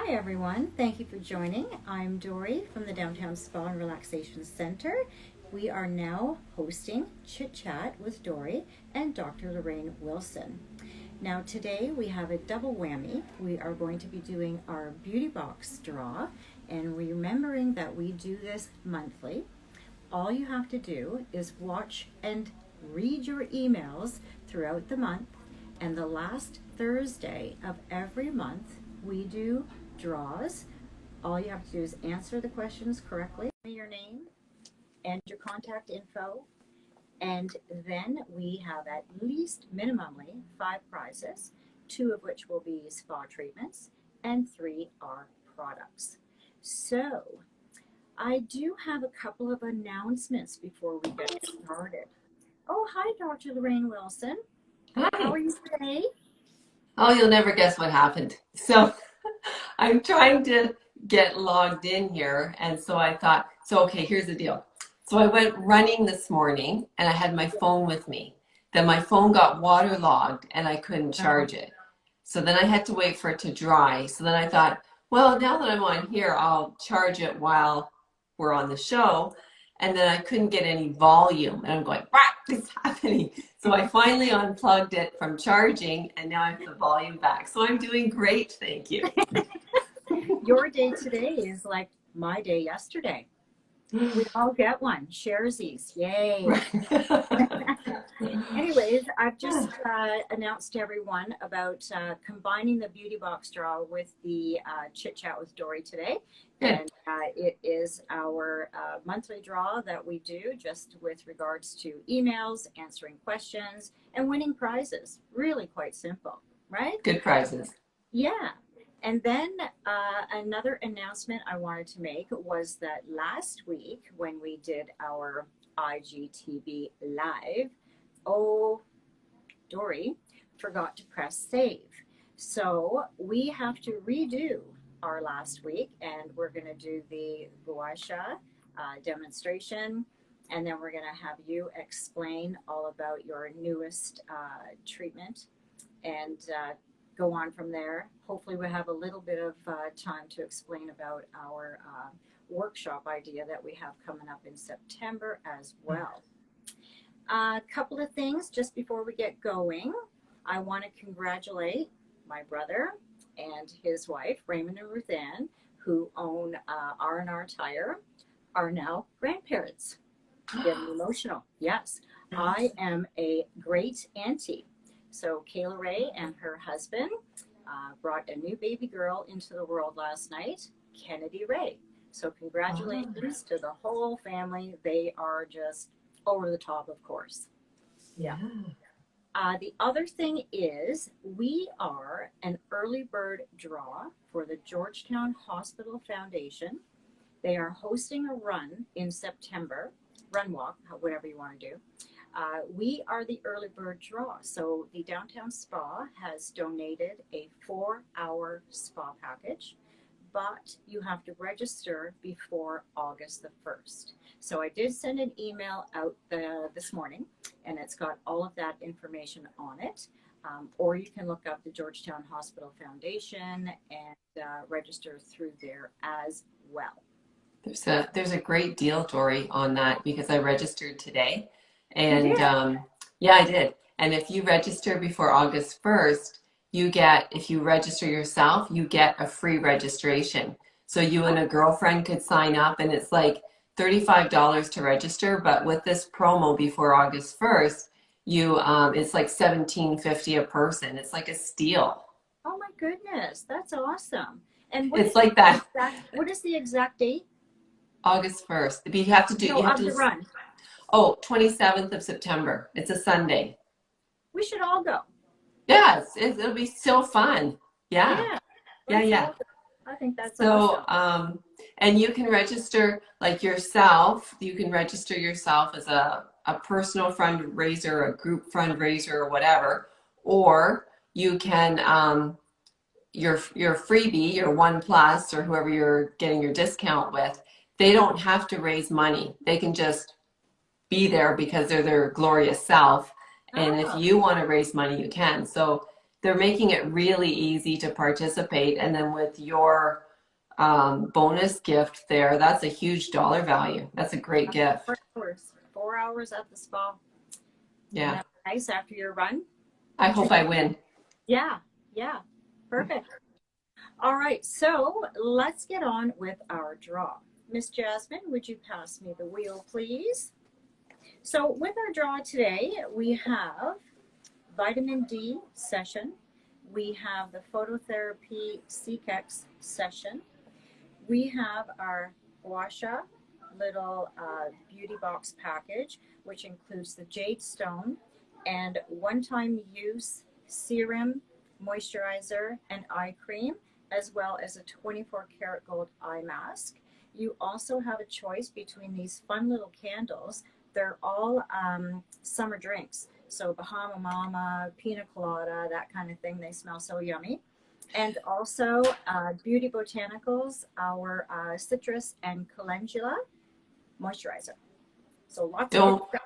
Hi everyone, thank you for joining. I'm Dorri from the Downtown Spa and Relaxation Center. We are now hosting Chit Chat with Dorri and Dr. Lorraine Wilson. Now today we have a double whammy. We are going to be doing our beauty box draw and remembering that we do this monthly. All you have to do is watch and read your emails throughout the month, and the last Thursday of every month we do draws. All you have to do is answer the questions correctly, your name and your contact info, and then we have at least minimally 5 prizes, 2 of which will be spa treatments and 3 are products. So I do have a couple of announcements before we get started. Oh, hi, Dr. Lorraine Wilson. How Hi. are you today? Oh, you'll never guess what happened. So I'm trying to get logged in here. And so I thought, okay, here's the deal. So I went running this morning and I had my phone with me. Then my phone got waterlogged and I couldn't charge it. So then I had to wait for it to dry. So then I thought, well, now that I'm on here, I'll charge it while we're on the show. And then I couldn't get any volume. And I'm going, what is happening? So I finally unplugged it from charging and now I have the volume back. So I'm doing great, thank you. Your day today is like my day yesterday. We all get one. Sharesies. Yay. Anyways, I've just announced to everyone about combining the beauty box draw with the Chit Chat with Dorri today. Good. And it is our monthly draw that we do just with regards to emails, answering questions, and winning prizes. Really quite simple, right? Good prizes. Yeah. And then another announcement I wanted to make was that last week when we did our IGTV live, Dorri forgot to press save. So we have to redo our last week and we're going to do the gua sha demonstration. And then we're going to have you explain all about your newest treatment and go on from there. Hopefully we'll have a little bit of time to explain about our workshop idea that we have coming up in September as well. A couple of things just before we get going. I want to congratulate my brother and his wife, Raymond and Ruth Ann, who own R&R Tire, are now grandparents. Getting emotional. Yes, I am a great auntie. So Kayla Ray and her husband brought a new baby girl into the world last night, Kennedy Ray. So congratulations to the whole family. They are just over the top, of course. Yeah. The other thing is we are an early bird draw for the Georgetown Hospital Foundation. They are hosting a run in September, run walk, whatever you want to do. We are the early bird draw. So the Downtown Spa has donated a 4-hour spa package, but you have to register before August the 1st. So I did send an email out this morning, and it's got all of that information on it. Or you can look up the Georgetown Hospital Foundation and register through there as well. There's a great deal, Dorri, on that because I registered today. And yeah, I did. And if you register before August 1st, if you register yourself, you get a free registration. So you and a girlfriend could sign up and it's like $35 to register. But with this promo before August 1st, it's like $17.50 a person. It's like a steal. Oh my goodness, that's awesome. And it's like that. What is the exact date? August 1st. But you have to do, the run. Oh, 27th of September. It's a Sunday. We should all go. Yes, it'll be so fun. Yeah. Yeah. I think that's awesome. And you can register like yourself. You can register yourself as a personal fundraiser, a group fundraiser, or whatever. Or you can your freebie, your One Plus, or whoever you're getting your discount with. They don't have to raise money. They can just be there because they're their glorious self. And if you want to raise money, you can. So they're making it really easy to participate. And then with your bonus gift there, that's a huge dollar value. That's a great gift. 4 hours. 4 hours at the spa. Yeah. Isn't that nice after your run? I hope I win. Yeah, yeah. Perfect. All right, so let's get on with our draw. Miss Jasmine, would you pass me the wheel, please? So with our draw today, we have vitamin D session. We have the phototherapy CKEX session. We have our gua sha little beauty box package, which includes the jade stone and one-time use serum, moisturizer, and eye cream, as well as a 24 karat gold eye mask. You also have a choice between these fun little candles. They're all summer drinks. So Bahama Mama, Pina Colada, that kind of thing. They smell so yummy. And also Beauty Botanicals, our citrus and calendula moisturizer. So lots of good stuff.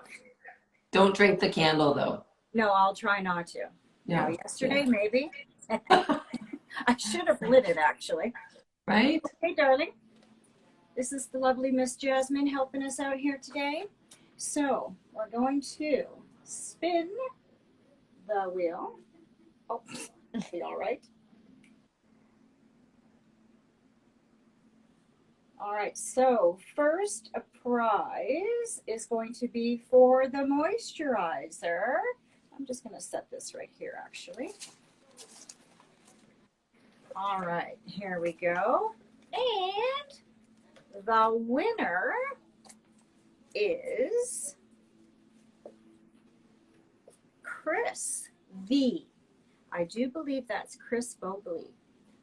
Don't drink the candle though. No, I'll try not to. Yeah. No, yesterday maybe. I should have lit it actually. Right? Okay, darling. This is the lovely Miss Jasmine helping us out here today. So we're going to spin the wheel. Oh, be all right. All right, so first prize is going to be for the moisturizer. I'm just going to set this right here, actually. All right, here we go. And the winner is Chris V. I do believe that's Chris Bogley.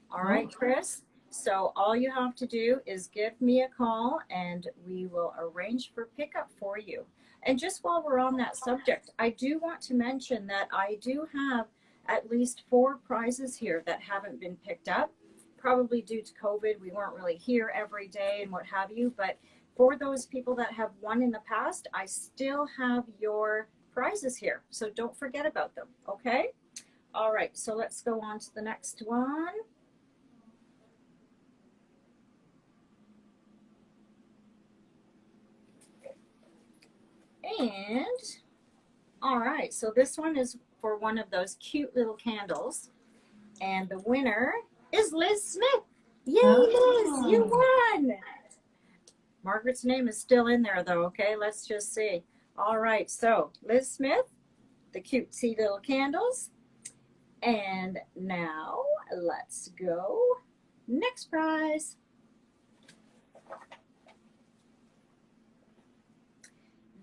All right, Chris. So all you have to do is give me a call and we will arrange for pickup for you. And just while we're on that subject, I do want to mention that I do have at least 4 prizes here that haven't been picked up. Probably due to COVID, we weren't really here every day and what have you. But for those people that have won in the past, I still have your prizes here. So don't forget about them, okay? All right, so let's go on to the next one. And all right, so this one is for one of those cute little candles. And the winner is Liz Smith. Yay, Liz, you won. Margaret's name is still in there though, okay? Let's just see. All right, so Liz Smith, the cutesy little candles. And now let's go. Next prize.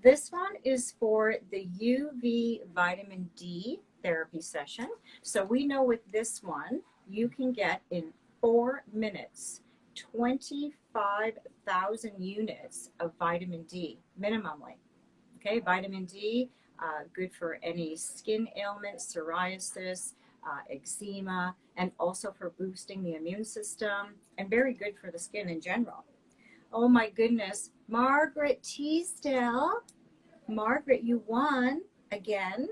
This one is for the UV vitamin D therapy session. So we know with this one, you can get in 4 minutes 25,000 units of vitamin D minimally. Okay, vitamin D, good for any skin ailments, psoriasis, eczema, and also for boosting the immune system, and very good for the skin in general. Oh my goodness, Margaret Teasdale. Margaret, you won again,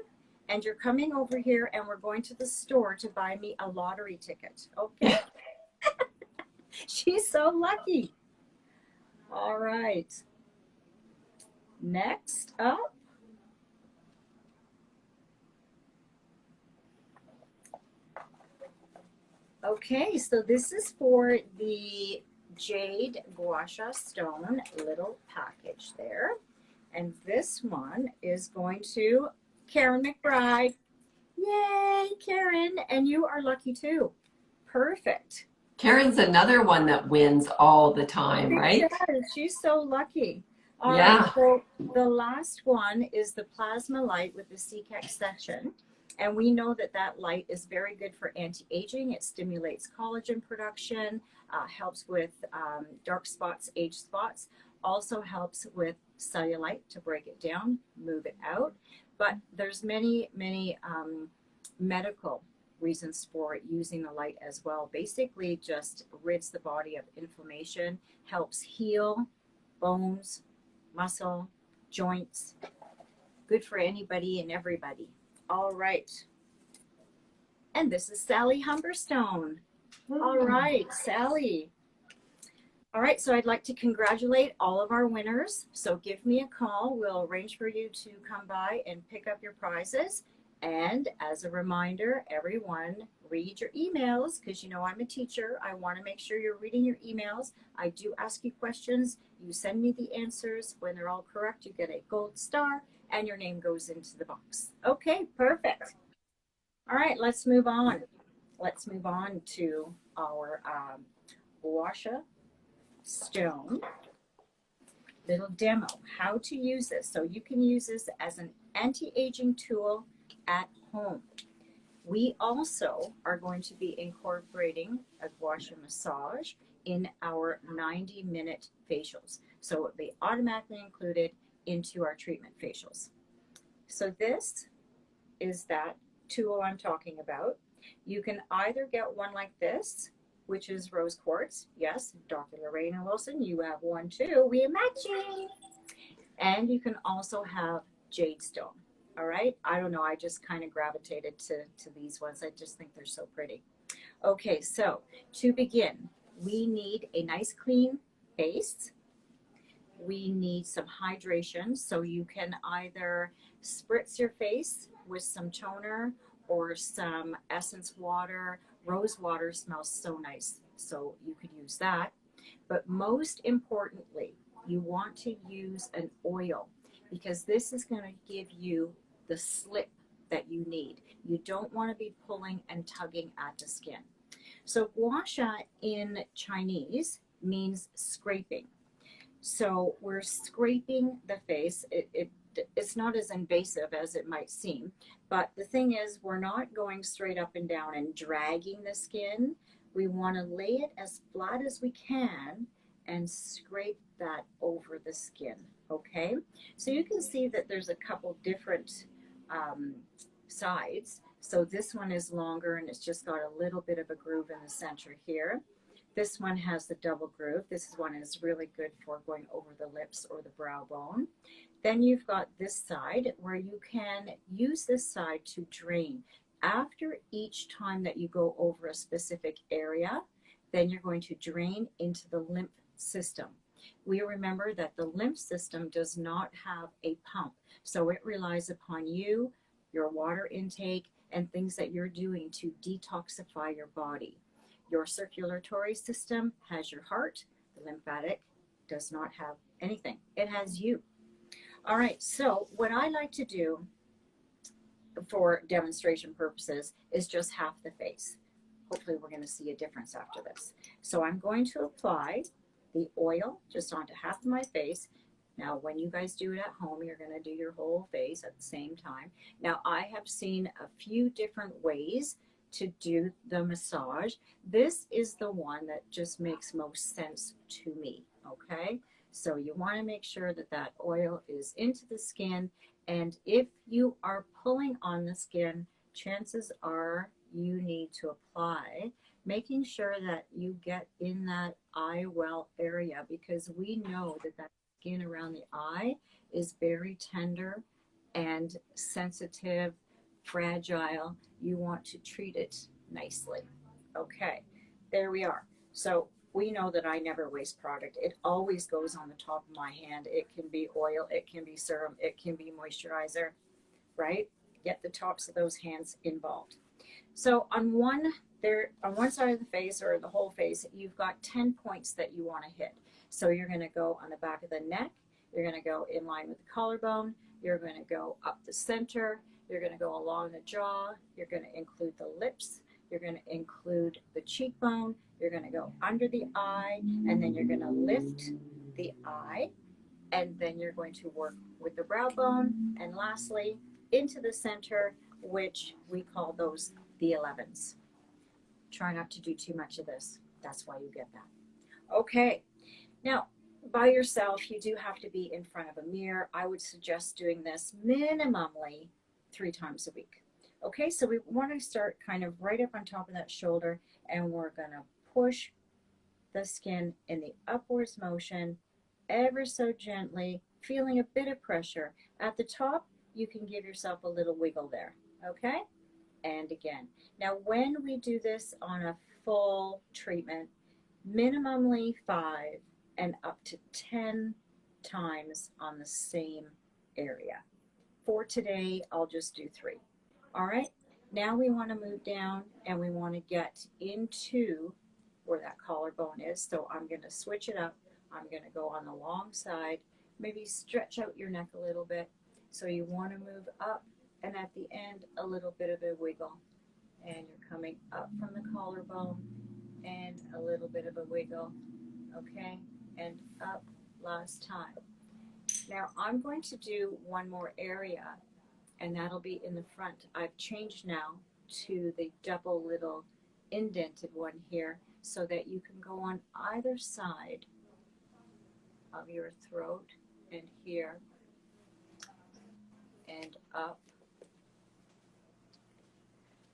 and you're coming over here and we're going to the store to buy me a lottery ticket. Okay. She's so lucky. All right. Next up. Okay, so this is for the Jade Gua Sha Stone little package there. And this one is going to Karen McBride. Yay, Karen. And you are lucky too. Perfect. Karen's another one that wins all the time, right? She's so lucky. All Yeah. right, so the last one is the plasma light with the CKEX section. And we know that that light is very good for anti-aging. It stimulates collagen production, helps with dark spots, age spots, also helps with cellulite to break it down, move it out. But there's many medical reasons for using the light as well. Basically just rids the body of inflammation, helps heal bones, muscle, joints. Good for anybody and everybody. All right. And this is Sally Humberstone. All right, Sally. All right, so I'd like to congratulate all of our winners. So give me a call. We'll arrange for you to come by and pick up your prizes. And as a reminder, everyone, read your emails because you know I'm a teacher. I want to make sure you're reading your emails. I do ask you questions. You send me the answers. When they're all correct, you get a gold star and your name goes into the box. Okay, perfect. All right, let's move on. Let's move on to our Washa Stone little demo, how to use this. So you can use this as an anti-aging tool at home. We also are going to be incorporating a gua sha massage in our 90-minute facials. So it will be automatically included into our treatment facials. So this is that tool I'm talking about. You can either get one like this, which is rose quartz. Yes, Dr. Lorraine Wilson, you have one too. We are matching. And you can also have jade stone. All right. I don't know. I just kind of gravitated to these ones. I just think they're so pretty. Okay. So to begin, we need a nice clean base. We need some hydration. So you can either spritz your face with some toner or some essence water. Rose water smells so nice. So you could use that. But most importantly, you want to use an oil because this is going to give you the slip that you need. You don't want to be pulling and tugging at the skin. So gua sha in Chinese means scraping. So we're scraping the face. It's not as invasive as it might seem, but the thing is we're not going straight up and down and dragging the skin. We want to lay it as flat as we can and scrape that over the skin, okay? So you can see that there's a couple different sides. So this one is longer and it's just got a little bit of a groove in the center here. This one has the double groove. This one is really good for going over the lips or the brow bone. Then you've got this side where you can use this side to drain. After each time that you go over a specific area, then you're going to drain into the lymph system. We remember that the lymph system does not have a pump, so it relies upon you, your water intake, and things that you're doing to detoxify your body. Your circulatory system has your heart. The lymphatic does not have anything. It has you. All right, so what I like to do for demonstration purposes is just half the face. Hopefully we're going to see a difference after this. So I'm going to apply the oil just onto half of my face. Now, when you guys do it at home, you're going to do your whole face at the same time. Now, I have seen a few different ways to do the massage. This is the one that just makes most sense to me, okay? So you want to make sure that that oil is into the skin, and if you are pulling on the skin, chances are you need to apply, making sure that you get in that eye well area because we know that that skin around the eye is very tender and sensitive, fragile. You want to treat it nicely. Okay, there we are. So we know that I never waste product. It always goes on the top of my hand. It can be oil, it can be serum, it can be moisturizer, right? Get the tops of those hands involved. So on one side of the face or the whole face, you've got 10 points that you want to hit. So you're going to go on the back of the neck, you're going to go in line with the collarbone, you're going to go up the center, you're going to go along the jaw, you're going to include the lips, you're going to include the cheekbone, you're going to go under the eye, and then you're going to lift the eye, and then you're going to work with the brow bone, and lastly, into the center, which we call those the 11s. Try not to do too much of this. That's why you get that. Okay. Now, by yourself, you do have to be in front of a mirror. I would suggest doing this minimally 3 times a week. Okay, so we want to start kind of right up on top of that shoulder, and we're going to push the skin in the upwards motion ever so gently, feeling a bit of pressure. At the top, you can give yourself a little wiggle there. Okay? and again. Now, when we do this on a full treatment, minimally 5 and up to 10 times on the same area. For today, I'll just do 3. All right, now we want to move down and we want to get into where that collarbone is. So I'm going to switch it up. I'm going to go on the long side, maybe stretch out your neck a little bit. So you want to move up, and at the end, a little bit of a wiggle. And you're coming up from the collarbone and a little bit of a wiggle. Okay, and up last time. Now I'm going to do one more area, and that'll be in the front. I've changed now to the double little indented one here so that you can go on either side of your throat and here and up.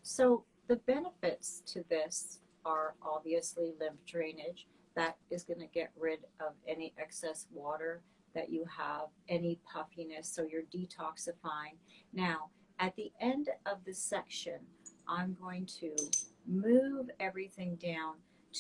So the benefits to this are obviously lymph drainage. That is going to get rid of any excess water that you have, any puffiness, so you're detoxifying. Now, at the end of the section, I'm going to move everything down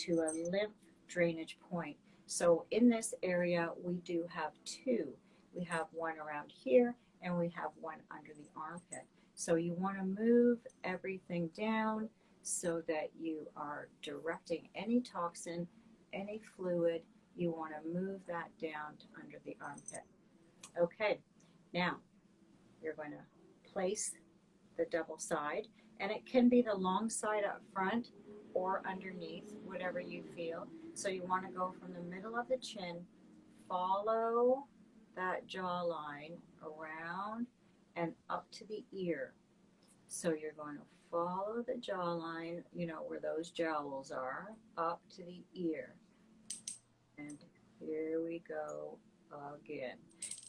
to a lymph drainage point. So in this area, we do have 2. We have one around here, and we have one under the armpit. So you want to move everything down so that you are directing any toxin, any fluid, you want to move that down to under the armpit. Okay, now you're going to place the double side, and it can be the long side up front or underneath, whatever you feel. So you want to go from the middle of the chin, follow that jawline around and up to the ear. So you're going to follow the jawline, you know, where those jowls are, up to the ear. And here we go again.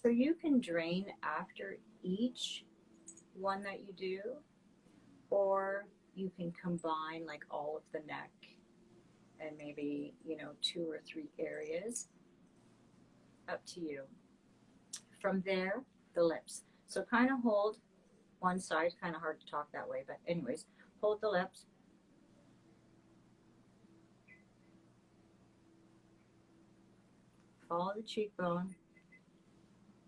So you can drain after each one that you do, or you can combine like all of the neck and maybe, you know, 2 or 3 areas. Up to you. From there, the lips. So kind of hold one side, kind of hard to talk that way, but anyways, hold the lips. Follow the cheekbone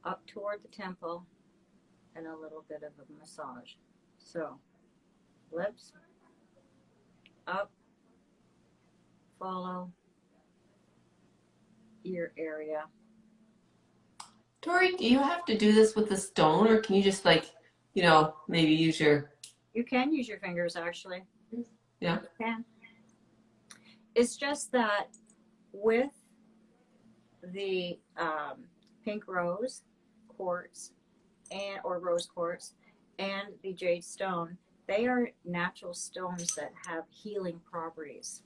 up toward the temple and a little bit of a massage. So, lips, up, follow, ear area. Dorri, do you have to do this with a stone, or can you just maybe use your... You can use your fingers actually. Yeah. You can. It's just that with the pink rose quartz or rose quartz and the jade stone, they are natural stones that have healing properties.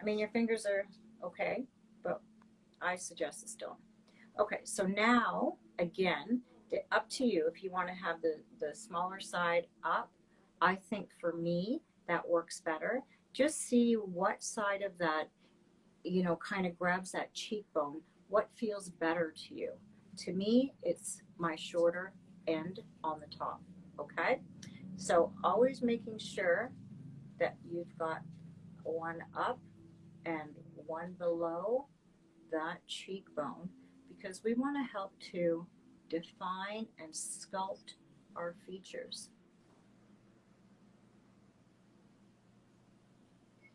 I mean, your fingers are okay, but I suggest the stone. Okay, so now, again, up to you if you want to have the smaller side up. I think for me, that works better. Just see what side of that, you know, kind of grabs that cheekbone. What feels better to you? To me, it's my shorter end on the top, okay? So always making sure that you've got one up and one below that cheekbone, because we want to help to define and sculpt our features.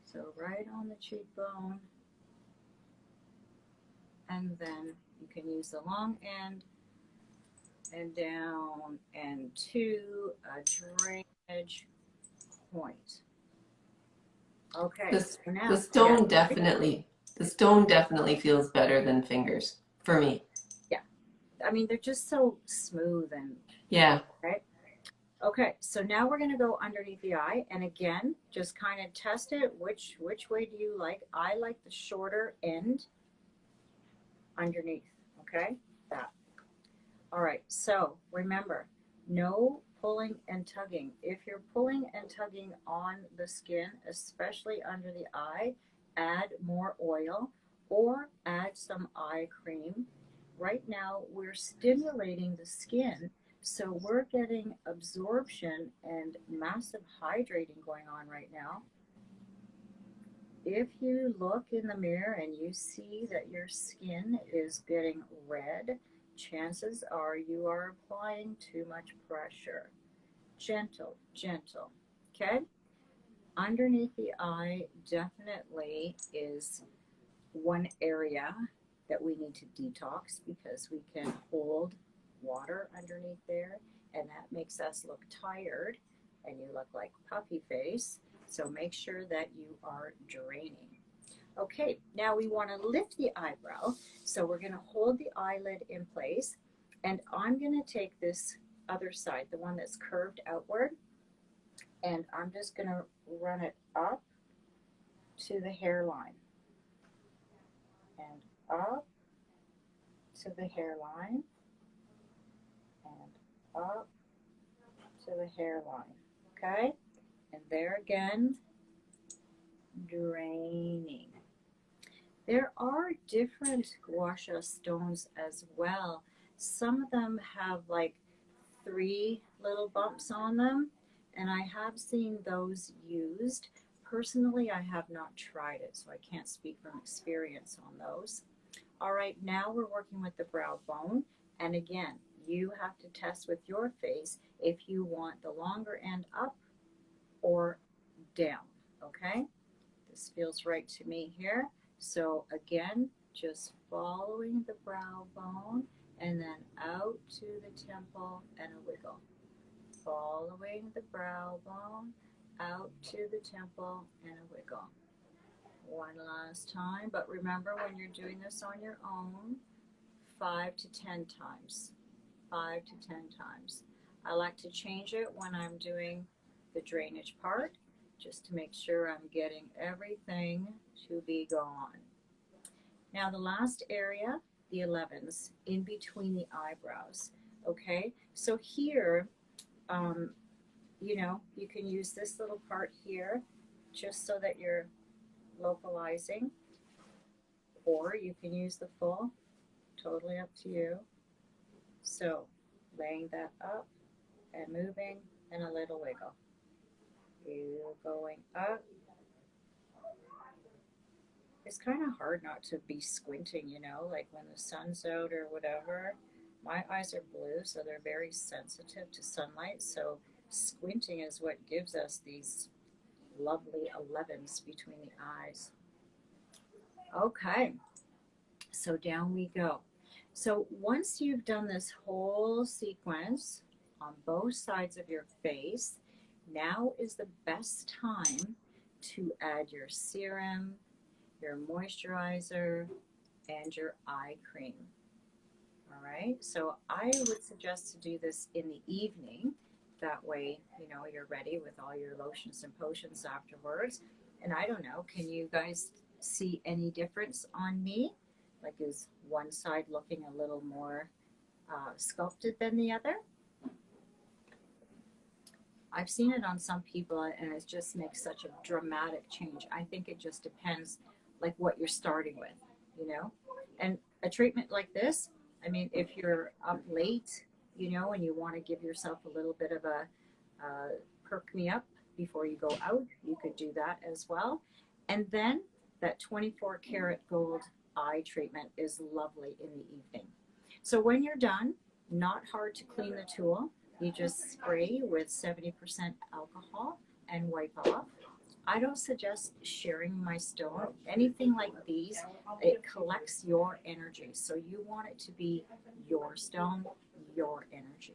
So right on the cheekbone, and then you can use the long end and down and to a drainage point. Okay, The, so now, the stone definitely feels better than fingers for me. yeah, I mean, they're just so smooth and, Yeah. right? Okay, so now we're gonna go underneath the eye, and again, just kind of test it. Which way do you like? I like the shorter end underneath, okay? That. All right, so remember, no pulling and tugging. If you're pulling and tugging on the skin, especially under the eye, add more oil or add some eye cream. Right now, we're stimulating the skin So we're getting absorption and massive hydrating going on right now. If you look in the mirror and you see that your skin is getting red, chances are you are applying too much pressure. Gentle, gentle. Okay? Underneath the eye definitely is one area that we need to detox because we can hold water underneath there and that makes us look tired and you look like puppy face. So make sure that you are draining. Okay, now we want to lift the eyebrow. So we're going to hold the eyelid in place and I'm going to take this other side, the one that's curved outward, and I'm just going to run it up to the hairline and up to the hairline and up to the hairline. Okay? And there again, draining. There are different gua sha stones as well. Some of them have like 3 little bumps on them, and I have seen those used. Personally, I have not tried it, so I can't speak from experience on those. All right, now we're working with the brow bone, and again, you have to test with your face if you want the longer end up or down, okay? This feels right to me here. So again, just following the brow bone and then out to the temple and a wiggle. Following the brow bone, out to the temple and a wiggle. One last time, but remember when you're doing this on your own, 5 to 10 times. 5 to 10 times. I like to change it when I'm doing the drainage part, just to make sure I'm getting everything to be gone. Now the last area, the 11s, in between the eyebrows. Okay, so here, you know, you can use this little part here just so that you're localizing, or you can use the full, totally up to you. So laying that up and moving and a little wiggle. You going up. It's kind of hard not to be squinting, you know, like when the sun's out or whatever. My eyes are blue, so they're very sensitive to sunlight. So squinting is what gives us these lovely 11s between the eyes. Okay, so down we go. So once you've done this whole sequence on both sides of your face, now is the best time to add your serum, your moisturizer, and your eye cream. All right, so I would suggest to do this in the evening. That way, you know, you're ready with all your lotions and potions afterwards. And I don't know, can you guys see any difference on me? Like, is one side looking a little more sculpted than the other? I've seen it on some people and it just makes such a dramatic change. I think it just depends like what you're starting with, you know? And a treatment like this, I mean, if you're up late, you know, and you want to give yourself a little bit of a perk me up before you go out, you could do that as well. And then that 24 karat gold eye treatment is lovely in the evening. So when you're done, not hard to clean the tool. You just spray with 70% alcohol and wipe off. I don't suggest sharing my stone. Anything like these, it collects your energy. So you want it to be your stone, your energy.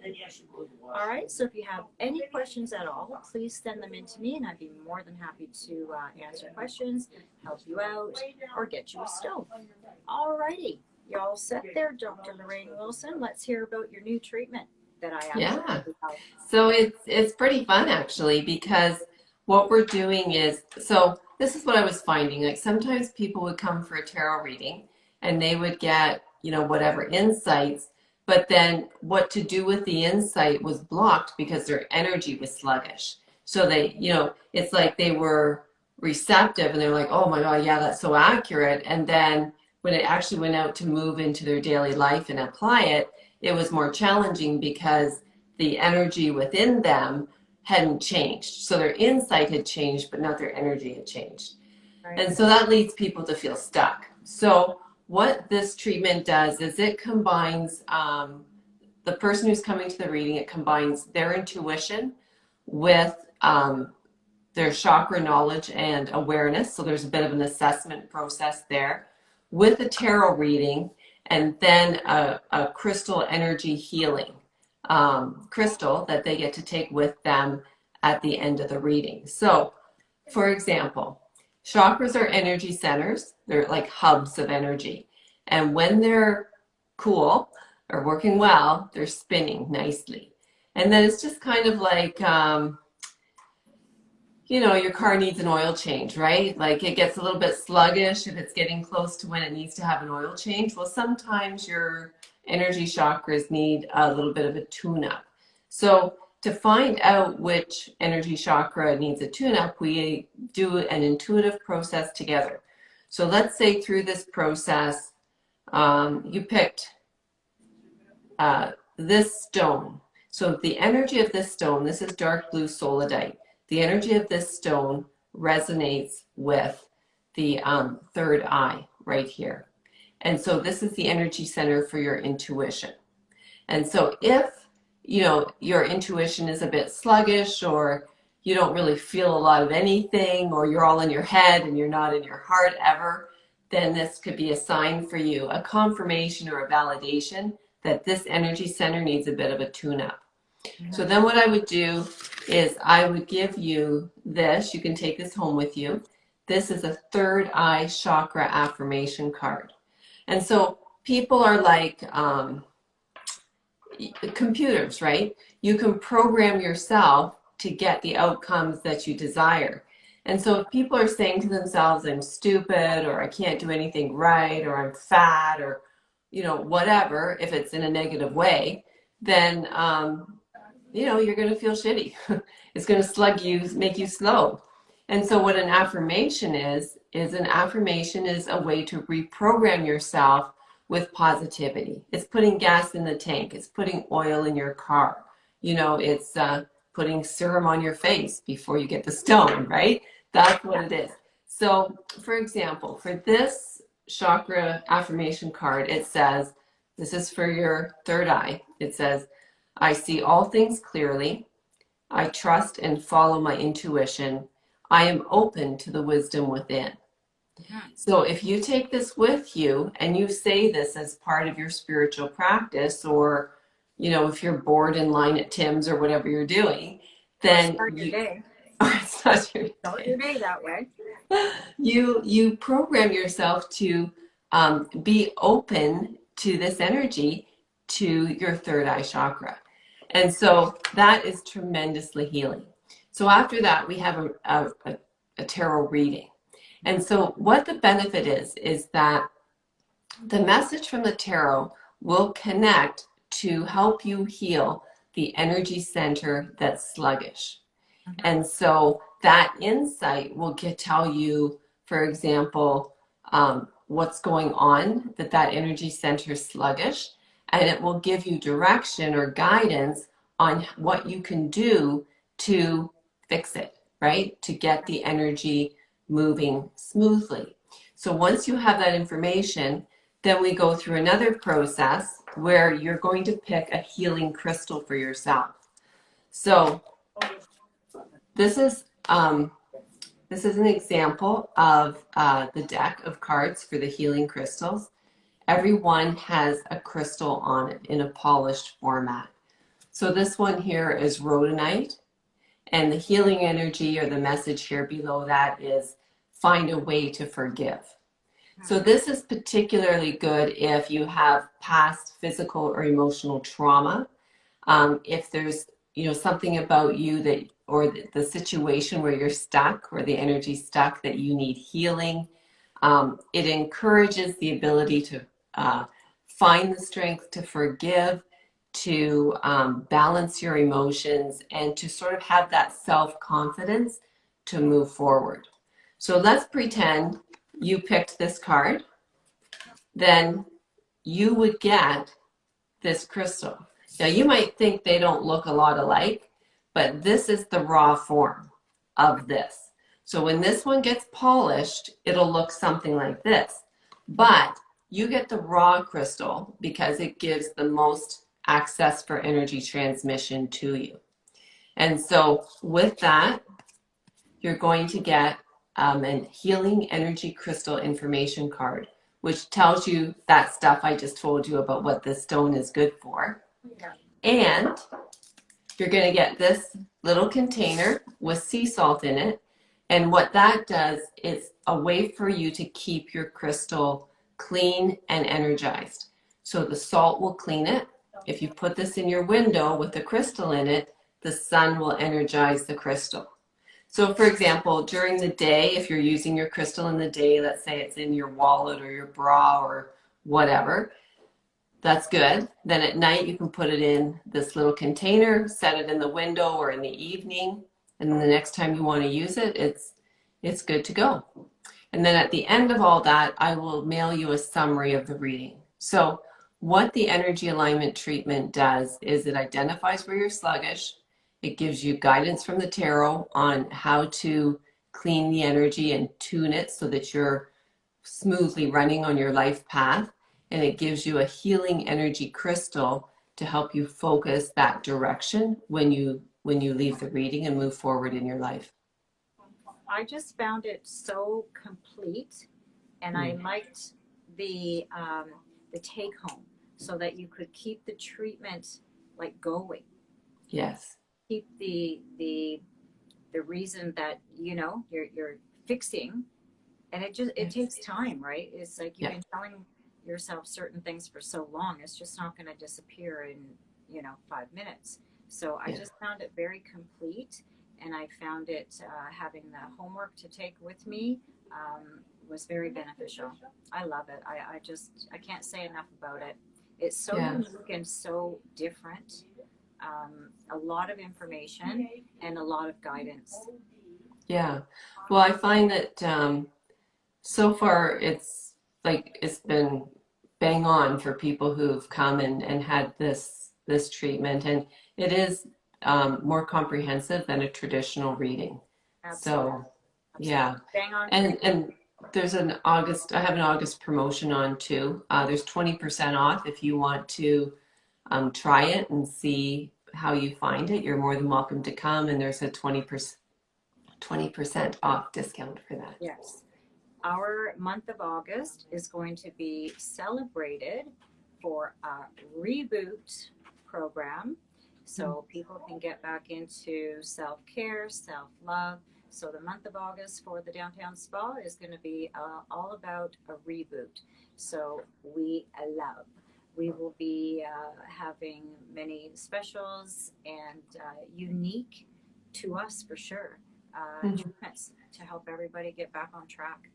All right, so if you have any questions at all, please send them in to me and I'd be more than happy to answer questions, help you out, or get you a stone. All righty, you all set there, Dr. Lorraine Wilson. Let's hear about your new treatment that I Yeah. have. So it's pretty fun actually, because what we're doing is, so this is what I was finding, like sometimes people would come for a tarot reading and they would get, you know, whatever insights, but then what to do with the insight was blocked because their energy was sluggish. So they, you know, it's like they were receptive and they're like, oh my God, yeah, that's so accurate. And then when it actually went out to move into their daily life and apply it, it was more challenging because the energy within them hadn't changed. So their insight had changed, but not their energy had changed. Right. And so that leads people to feel stuck. So what this treatment does is it combines the person who's coming to the reading, it combines their intuition with their chakra knowledge and awareness. So there's a bit of an assessment process there with a tarot reading, and then a crystal energy healing crystal that they get to take with them at the end of the reading. So, for example, chakras are energy centers. They're like hubs of energy. And when they're cool or working well, they're spinning nicely. And then it's just kind of like, your car needs an oil change, right? Like it gets a little bit sluggish if it's getting close to when it needs to have an oil change. Well, sometimes your energy chakras need a little bit of a tune-up. So to find out which energy chakra needs a tune-up, we do an intuitive process together. So let's say through this process, you picked this stone. So the energy of this stone, this is dark blue solidite. The energy of this stone resonates with the third eye right here. And so this is the energy center for your intuition. And so if, your intuition is a bit sluggish, or you don't really feel a lot of anything, or you're all in your head and you're not in your heart ever, then this could be a sign for you, a confirmation or a validation that this energy center needs a bit of a tune-up. So then what I would do is I would give you this. You can take this home with you. This is a third eye chakra affirmation card. And so people are like computers, right? You can program yourself to get the outcomes that you desire. And so if people are saying to themselves, I'm stupid, or I can't do anything right, or I'm fat, or, whatever, if it's in a negative way, then you're going to feel shitty. It's going to slug you, make you slow. And so what an affirmation is an affirmation is a way to reprogram yourself with positivity. It's putting gas in the tank. It's putting oil in your car. It's putting serum on your face before you get the stone, right? That's what it is. So, for example, for this chakra affirmation card, it says, this is for your third eye. It says, I see all things clearly. I trust and follow my intuition. I am open to the wisdom within. So if you take this with you and you say this as part of your spiritual practice, or, if you're bored in line at Tim's or whatever you're doing, then start your day. Start your day that way. You program yourself to be open to this energy, to your third eye chakra. And so that is tremendously healing. So after that, we have a tarot reading. And so what the benefit is that the message from the tarot will connect to help you heal the energy center that's sluggish. And so that insight will tell you, for example, what's going on, that energy center is sluggish, and it will give you direction or guidance on what you can do to fix it, right? To get the energy moving smoothly. So once you have that information, then we go through another process where you're going to pick a healing crystal for yourself. So this is an example of the deck of cards for the healing crystals. Every one has a crystal on it in a polished format. So this one here is rhodonite, and the healing energy, or the message here below that, is find a way to forgive. So this is particularly good if you have past physical or emotional trauma. If there's something about you that, or the situation where you're stuck, or the energy stuck, that you need healing. It encourages the ability to find the strength to forgive, to balance your emotions, and to sort of have that self-confidence to move forward. So let's pretend you picked this card. Then you would get this crystal. Now, you might think they don't look a lot alike, but this is the raw form of this. So when this one gets polished, it'll look something like this. But you get the raw crystal because it gives the most access for energy transmission to you. And so with that, you're going to get a healing energy crystal information card, which tells you that stuff I just told you about what this stone is good for. Yeah. And you're going to get this little container with sea salt in it. And what that does is a way for you to keep your crystal clean and energized. So the salt will clean it. If you put this in your window with the crystal in it, the sun will energize the crystal. So for example, during the day, if you're using your crystal in the day, let's say it's in your wallet or your bra or whatever, that's good. Then at night you can put it in this little container, set it in the window or in the evening, and then the next time you want to use it, it's good to go. And then at the end of all that, I will mail you a summary of the reading. So what the energy alignment treatment does is it identifies where you're sluggish. It gives you guidance from the tarot on how to clean the energy and tune it so that you're smoothly running on your life path. And it gives you a healing energy crystal to help you focus that direction when you leave the reading and move forward in your life. I just found it so complete, and I liked the take home, so that you could keep the treatment like going. Yes. Keep the reason that you're fixing, and it Yes. takes time, right? It's like you've Yeah. been telling yourself certain things for so long. It's just not going to disappear in 5 minutes. So I Yeah. just found it very complete, and I found it having the homework to take with me was very beneficial. I love it. I can't say enough about it. It's so Yeah. unique and so different. A lot of information and a lot of guidance. Yeah. Well, I find that so far it's been bang on for people who've come and had this treatment, and it is more comprehensive than a traditional reading. Absolutely. So yeah, Bang on. and there's I have an August promotion on too. There's 20% off if you want to try it and see how you find it. You're more than welcome to come, and there's a 20% off discount for that. Yes. Our month of August is going to be celebrated for a reboot program, so people can get back into self-care, self-love. So the month of August for the Downtown Spa is going to be all about a reboot. So we will be having many specials and unique to us for sure treatments to help everybody get back on track.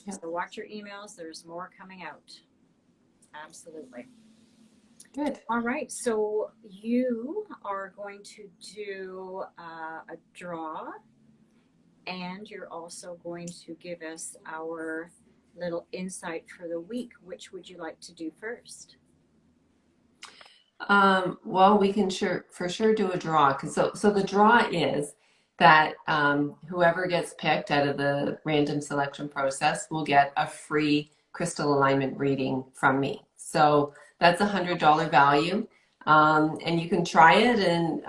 Yep. So watch your emails. There's more coming out. Absolutely. Good. All right. So you are going to do a draw, and you're also going to give us our little insight for the week. Which would you like to do first? Well, we can for sure do a draw. So the draw is that whoever gets picked out of the random selection process will get a free crystal alignment reading from me. So that's $100 value, and you can try it, and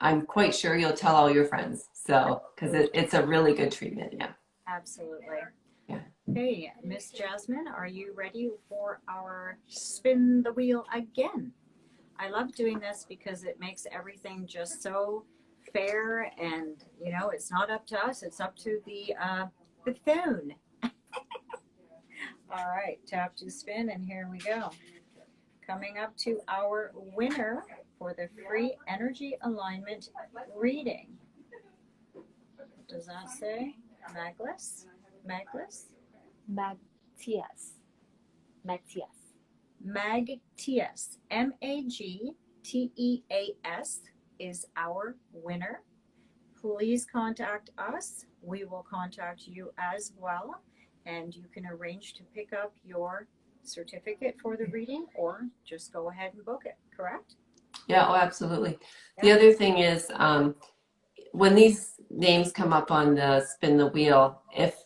I'm quite sure you'll tell all your friends. So because it's a really good treatment. Yeah. Absolutely. Yeah. Hey, Miss Jasmine, are you ready for our spin the wheel again? I love doing this because it makes everything just so fair, and it's not up to us, it's up to the phone. All right, tap to spin, and here we go. Coming up to our winner for the free energy alignment reading. What does that say? Magnus? Matthias. Magtias, Magteas is our winner. Please contact us. We will contact you as well, and you can arrange to pick up your certificate for the reading, or just go ahead and book it. correct? Yeah, oh, absolutely. The Yeah. other thing is, when these names come up on the spin the wheel, if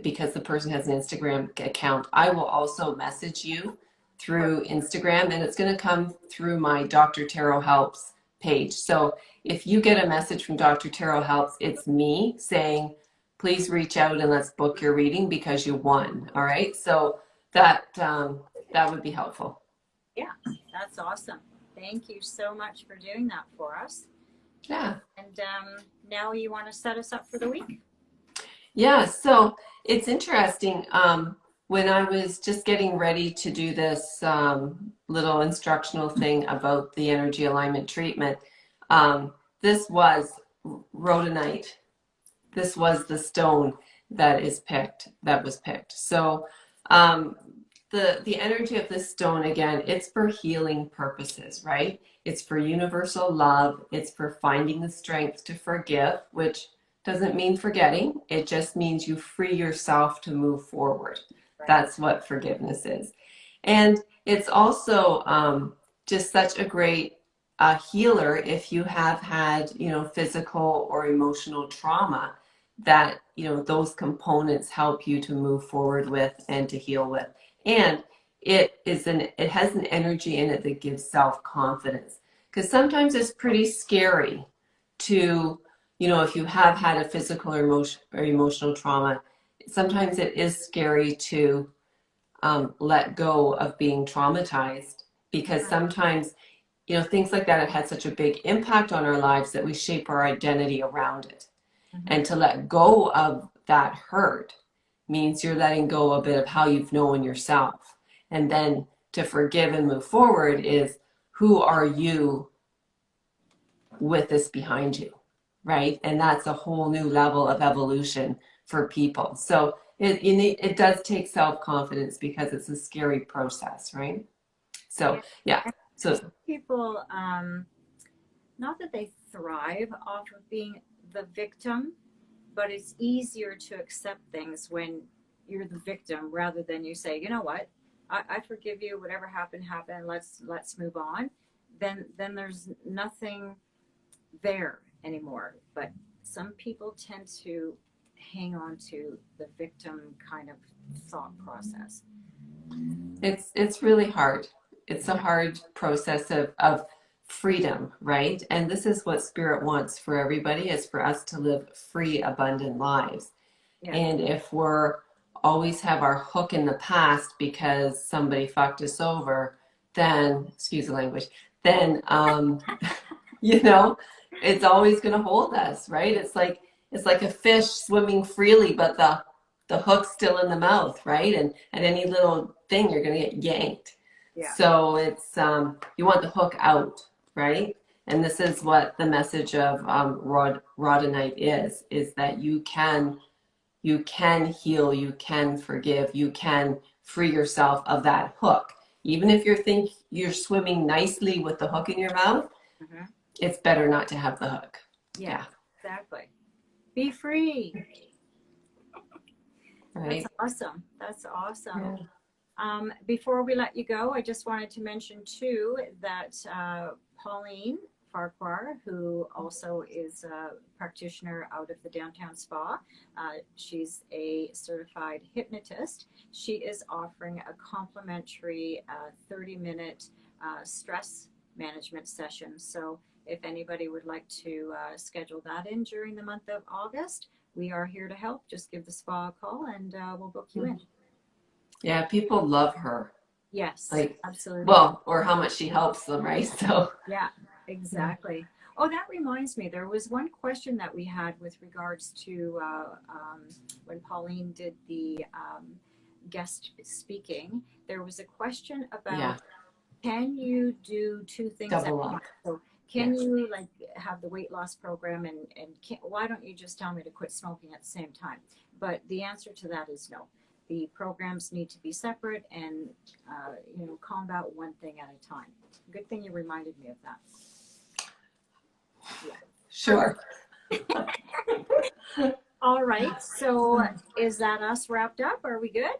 because the person has an Instagram account, I will also message you through Instagram, and it's going to come through my Dr. Tarot Helps page. So if you get a message from Dr. Tarot Helps, it's me saying, please reach out and let's book your reading because you won. All right. So that would be helpful. Yeah, that's awesome. Thank you so much for doing that for us. Yeah. And now you want to set us up for the week? Yeah, so it's interesting. When I was just getting ready to do this little instructional thing about the energy alignment treatment, this was rhodonite. This was the stone that was picked. So um, the energy of this stone, again, it's for healing purposes, right? It's for universal love. It's for finding the strength to forgive, which doesn't mean forgetting. It just means you free yourself to move forward. Right. That's what forgiveness is. And it's also just such a great healer if you have had, physical or emotional trauma that, those components help you to move forward with and to heal with. And it has an energy in it that gives self-confidence. Because sometimes it's pretty scary to, if you have had a physical or emotional trauma, sometimes it is scary to let go of being traumatized, because sometimes, things like that have had such a big impact on our lives that we shape our identity around it. Mm-hmm. And to let go of that hurt means you're letting go a bit of how you've known yourself. And then to forgive and move forward is, who are you with this behind you, right? And that's a whole new level of evolution for people. So it does take self-confidence because it's a scary process, right? So yeah. So People, not that they thrive off of being the victim, but it's easier to accept things when you're the victim rather than you say, you know what, I forgive you. Whatever happened, happened. Let's move on. Then there's nothing there anymore. But some people tend to hang on to the victim kind of thought process. it's really hard. It's a hard process of freedom, right? And this is what spirit wants for everybody, is for us to live free, abundant lives. Yeah. And if we're always have our hook in the past because somebody fucked us over, then, excuse the language, then it's always going to hold us, right? It's like a fish swimming freely, but the hook's still in the mouth, right? And at any little thing, you're going to get yanked. Yeah. So it's you want the hook out, right? And this is what the message of rhodonite is that you can heal, you can forgive, you can free yourself of that hook. Even if you think you're swimming nicely with the hook in your mouth, Mm-hmm. it's better not to have the hook. Yeah, exactly. Be free. Right. That's awesome. Yeah. Before we let you go, I just wanted to mention too that Pauline Farquhar, who also is a practitioner out of the downtown spa, she's a certified hypnotist. She is offering a complimentary 30-minute stress management session. So if anybody would like to schedule that in during the month of August, we are here to help. Just give the spa a call and we'll book you in. Yeah, people love her. Yes, Like, absolutely. well, or how much she helps them, right? So yeah, exactly. Oh, that reminds me, there was one question that we had with regards to when Pauline did the guest speaking. There was a question about, yeah, can you do two things double at up. once? So can you like have the weight loss program and why don't you just tell me to quit smoking at the same time? But the answer to that is no. The programs need to be separate and combat one thing at a time. Good thing you reminded me of that. Yeah. Sure. All right. So is that us wrapped up? Are we good?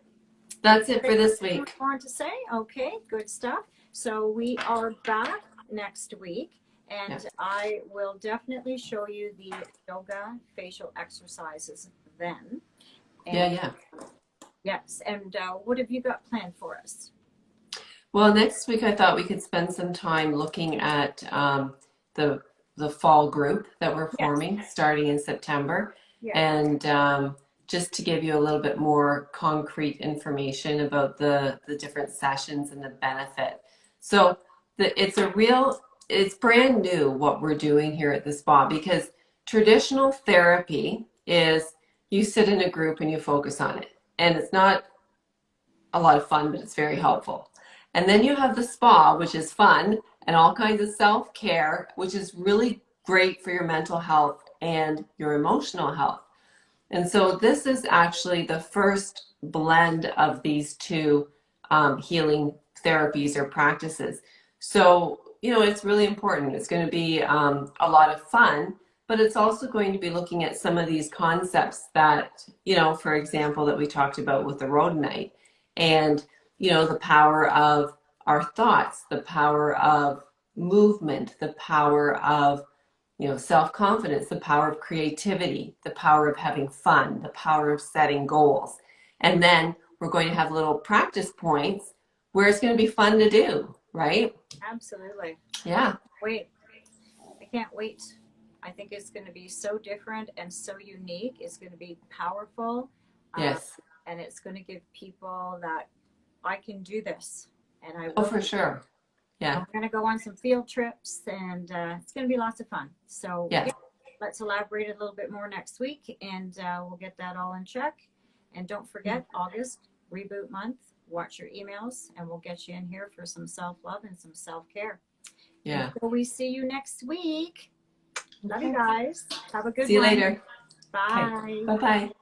That's it for this week. Want to say? Okay, good stuff. So we are back next week. And Yes. I will definitely show you the yoga facial exercises then. And Yeah. yes, and what have you got planned for us? Well, next week I thought we could spend some time looking at the the fall group that we're Yes, forming starting in September, yes, and just to give you a little bit more concrete information about the different sessions and the benefit. So it's brand new what we're doing here at the spa, because traditional therapy is you sit in a group and you focus on it, and it's not a lot of fun, but it's very helpful. And then you have the spa, which is fun and all kinds of self care, which is really great for your mental health and your emotional health. And so this is actually the first blend of these two healing therapies or practices. So, it's really important. It's going to be a lot of fun, but it's also going to be looking at some of these concepts that, for example, that we talked about with the rhodonite, and, the power of our thoughts, the power of movement, the power of self-confidence, the power of creativity, the power of having fun, the power of setting goals. And then we're going to have little practice points where it's going to be fun to do, right? absolutely. Yeah. Wait, I can't wait. I think it's going to be so different and so unique. It's going to be powerful, uh, Yes. and it's going to give people that I can do this, and I Oh, will. for sure. And Yeah. we're going to go on some field trips, and it's going to be lots of fun. So, Yeah. yeah, let's elaborate a little bit more next week, and we'll get that all in check. And don't forget, August, reboot month. Watch your emails, and we'll get you in here for some self love and some self care. Yeah. Until we see you next week. Love you Okay. guys. Have a good See you one. later. Okay. Bye. Bye-bye.